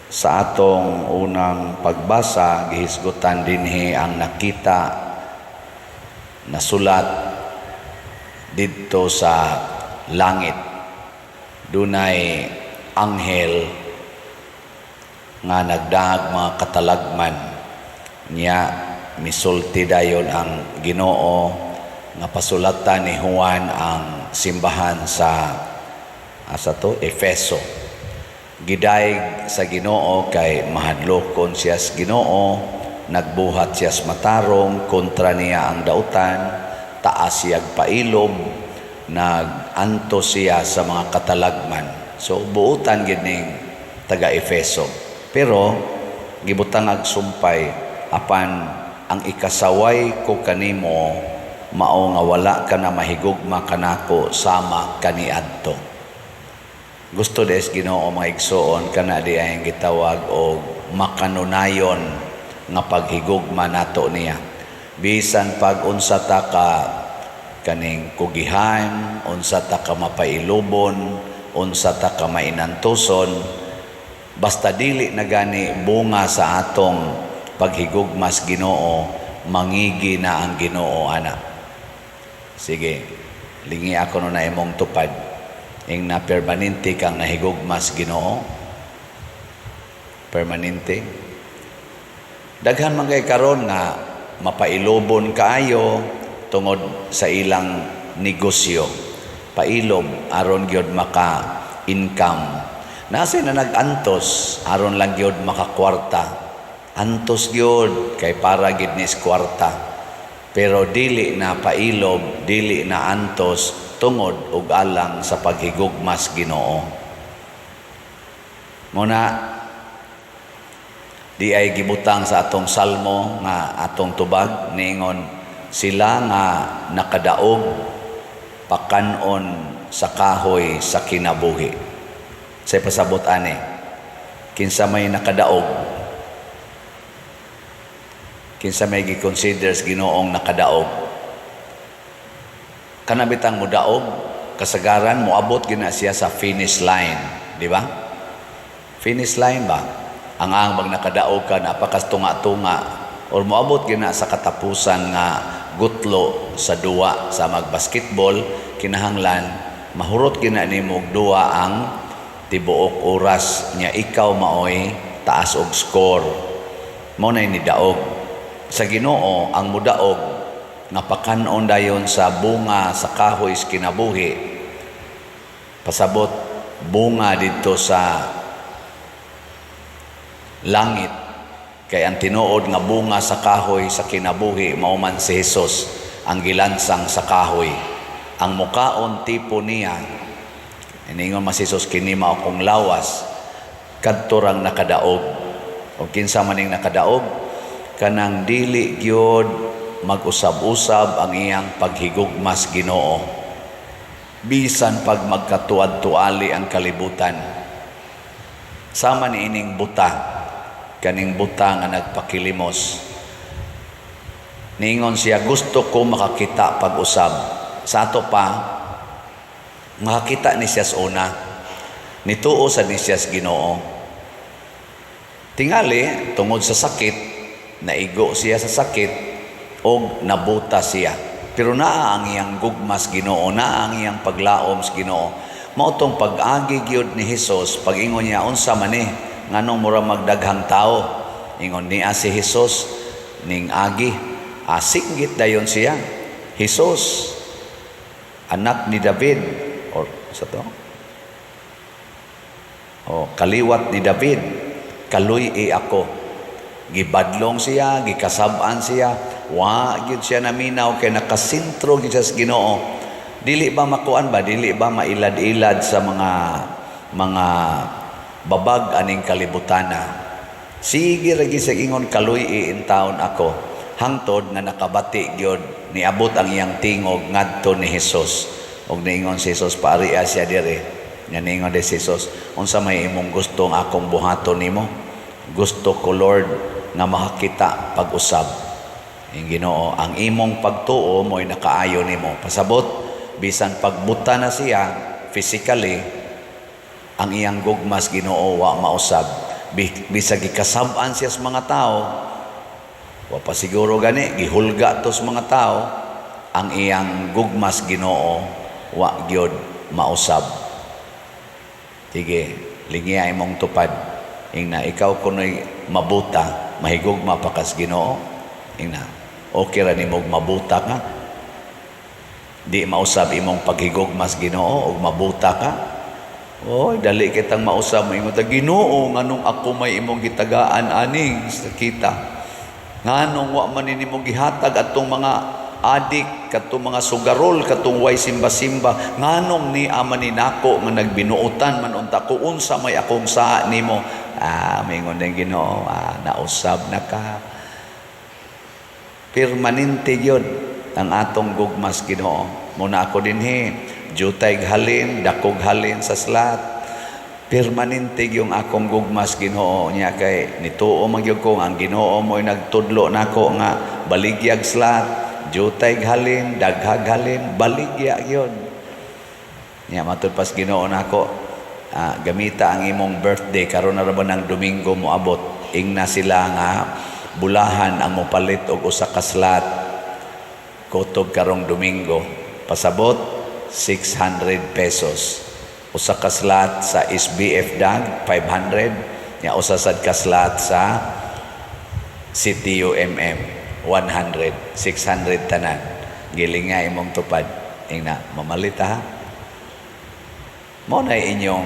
Sa atong unang pagbasa, gihisgutan dinhi ang nakita na sulat didto sa langit. Dunay anghel nga nagdaag mga katalagman niya, misulti dayon ang Ginoo nga pasulatan ni Juan ang simbahan sa Efeso. Gidayeg sa Ginoo kay mahadlokon siya sa Ginoo, nagbuhat siya sa matarong kontra niya ang dautan, taas siyag pailob, naganto siya sa mga katalagman. So buutan gid ning taga Efeso. Pero gibutang agsumpay apan ang ikasaway ko kanimo mao nga wala ka na mahigugma kanako sama kaniadto. Gusto des Ginoo mga igsoon kana di ay gitawag og makanunayon nga paghigugma nato niya. Bisan pag unsa ta ka kaning kugihan, unsa ta ka mapailubon, unsa ta ka mainantuson, basta dili na gani bunga sa atong paghigugmas Ginoo, mangigi na ang Ginoo ana. Sige, lingi ako no na imong tupad. Ing na permanente kang nahigugmas Ginoo. Permanente. Daghan man kay karon nga mapailobon kaayo tungod sa ilang negosyo. Pailob aron gyud maka income. Nasa na nag-antos aron lang gyud makakwarta. Antos gyud kay para gid nis kwarta. Pero dili na pailob, dili na antos tungod og alang sa paghigugmas Ginoo. Muna di ay gibutang sa atong salmo nga atong tubag niingon, sila nga nakadaog pakanon sa kahoy sa kinabuhi. Say pasabot ani, kinsa may nakadaog, kinsa may gi-consider sa Ginoong nakadaog. Kanabitang mudaog, kasagaran moabot gina siya sa finish line, di ba? Finish line ba? Ang bag nakadaog ka napakastunga-tunga or moabot gina sa katapusan nga gutlo sa duwa sa magbasketball, kinahanglan mahurot gina nimo og duwa ang tibuok oras nya ikaw maoy taas og score. Mao nay ni daog. Sa Ginoo ang mudaog napakanon dayon sa bunga sa kahoy sa kinabuhi. Pasabot bunga dito sa langit. Kay ang tinuod nga bunga sa kahoy sa kinabuhi mao man si Hesus ang gilansang sa kahoy. Ang mukaon tipo niya, iningon mas Hesus kini mao kong lawas kadto rang nakadaog. O kinsa maning nakadaog, kanang dili gyud mag-usab-usab ang iyang paghigugmas Ginoo. Bisan pag magkatuad-tuali ang kalibutan. Sama ni ining buta, kaning buta nga nagpakilimos. Niingon siya, gusto ko makakita pag-usab. Sa ato pa, makakita ni siya sa una. Nituo sa ni siya sa Ginoo. Tingali, tungod sa sakit, naigo siya sa sakit, o nabuta siya. Pero naa ang iyang gugmas Ginoo, naa ang iyang paglaom sa Ginoo. Mao tong pag-agi gyud ni Hesus, pag-ingon niya unsa man ni nganong mura magdaghang tao. Ingon niya si Hesus ning agi, asinggit dayon siya. Hesus, anak ni David, or sa to? Kaliwat ni David, kaluy ako. Gibadlong siya, gikasab-an siya, wa gyud siya naminaw kay nakasintro gyud sa Ginoo. Dili ba makuan ba, dili ba mailad-ilad sa mga babag aning kalibutana. Sige ra gyud sa ingon kaluy in taon ako, hangtod nga nakabati gyud niabot ang iyang tingog ngadto ni Hesus. Og niingon si Hesus, paariya siya dire. Nga niingon si Hesus, unsa may imong gusto nga akong buhaton nimo? Gusto ko Lord nga makakita pag-usab. Ang Ginoo, ang imong pagtuo mo'y nakaayo nimo. Pasabot, bisan pagbuta na siya physically, ang iyang gugmas Ginoo wa mausab. bisag gikasab-an siya sa mga tao, wa pa siguro gani gihulga to sa mga tao, ang iyang gugmas Ginoo wa gyud mausab. Sige, lingiya imong tupad. Ingna ikaw kunoy mabuta, mahigugma pa kas Ginoo. Ingna, okay ra nimog mabuta ka. Di mausab imong paghigugmas Ginoo og mabuta ka. Oy, dali kitang mausab mo imong Ginoo nganong ako may imong gitagaan ani sa kita. Nganong wa man nimong gihatag atong mga adik, katong mga sugarol, katong way simba-simba, nganong ni amanin ako nga nagbinuutan man unta ko unsa may akong saa nimo. Mingon ng Ginoo, nausab na ka. Permanente yun ang atong gugmas Ginoo. Muna ako dinhi, jutay halin, dakog halin sa slat. Permanente yung akong gugmas Ginoo niya kay nituo magyud ko ang Ginoo mo'y nagtudlo nako nga baligyag slat, jutay halin, daghag halin, baligya yun. Niya matud pas Ginoo nako, gamita ang imong birthday karon na ra ba ng Domingo moabot. Ingna sila nga bulahan ang mopalit og usa ka slat kutob karong Domingo. Pasabot 600 pesos. Usa ka slat sa SBF Dag 500, nya usa sad ka slat sa CTUMM 100, 600 tanan. Gilinga imong tupad. Ingna mamalit ha. Mo na inyong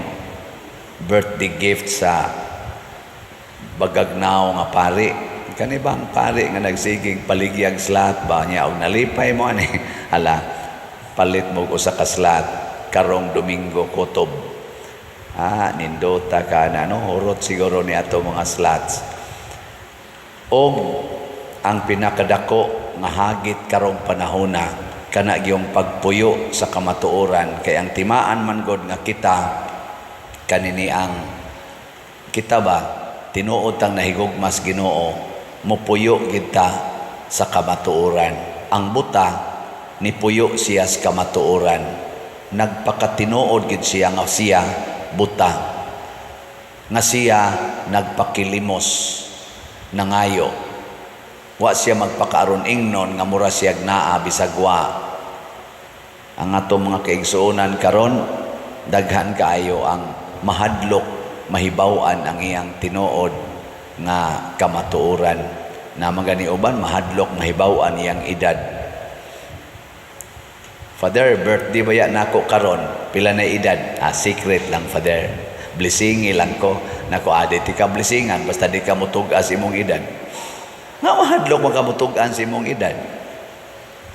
birthday gift sa bagagnaw nga pari. Kani bang pari nga nagsigig paligyag slat ba niya og nalipay mo ani hala palit mo usa ka slat karong Domingo kutob. Nindota ka na no hurot siguro ni ato mga slots. Og ang pinakadako nga hagit karong panahona kana gyung pagpuyo sa kamatuoran kay ang timaan man gud nga kita kanini ang kita ba tinuod tang nahigugmas Ginoo mopuyo kita sa kamatuoran. Ang buta ni puyo siya sa kamatuoran. Nagpakatinuod gid siya nga siya buta. Nga siya nagpakilimos nangayo. Wa siya magpakaaron ingnon nga mura siya naa bisag wa. Ang atong mga kaigsuonan karon daghan kaayo ang mahadlok mahibaw-an ang iyang tinuod nga kamatuoran na magani uban mahadlok mahibaw-an iyang edad. Father, birthday ba yan nako karon? Pila na edad? Secret lang, Father. Blessingi lang ko. Nako, di ka blessingan. Basta di ka mutugas imong edad. Nga mahadlok mo ka mutugan sa imong edad.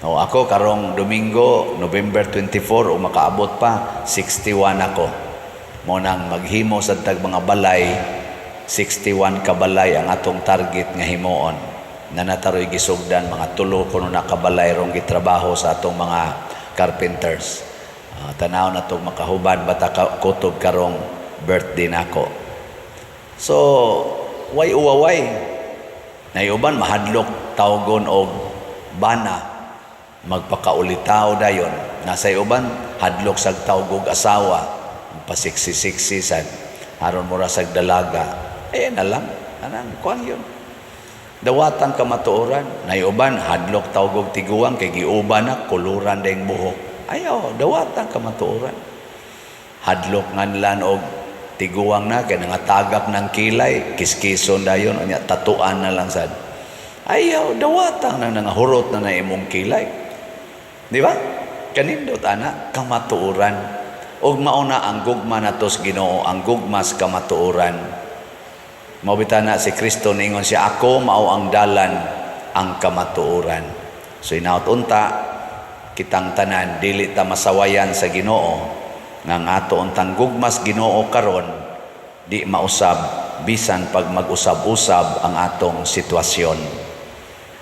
Ako, karong Domingo, November 24, o makaabot pa, 61 ako. Munang maghimo sa tag mga balay, 61 ka balay ang atong target nga himoon. Nanataroy gisugdan, mga tulo kuno na kabalay rong gitrabaho sa atong mga carpenters. Tanaw na itong makahubad bata kutob karong birthday nako. So, way uwaway. Nayuban mahadlok tawgon og bana. Magpakaulitaw dayon. Nasa uban hadlok sag tawgog asawa. Pasiksi-siksisan. Aron mura sag dalaga. Na lang. Anang kuan yun. Dawatang kamatuoran. Nayuban hadlok tawgog tiguang kay giuban na kuluran dayong buhok. Ayaw, dawatang kamatuoran. Hadlok nganlan og tiguang na kay nangatagap ng kilay, kiskison dayon unya tatuan na lang sad. Ayaw, dawatang na nangahurot na imong kilay. Di ba? Kanindot ana kamatuoran. Og mauna ang gugma natos Ginoo, ang gugmas kamatuoran. Mabita na si Kristo ningon siya, ako mao ang dalan ang kamatuoran. So inaot unta kitang tanan dili ta masawayan sa Ginoo nga ato untang gugmas Ginoo karon di mausab bisan pag mag-usab-usab ang atong sitwasyon.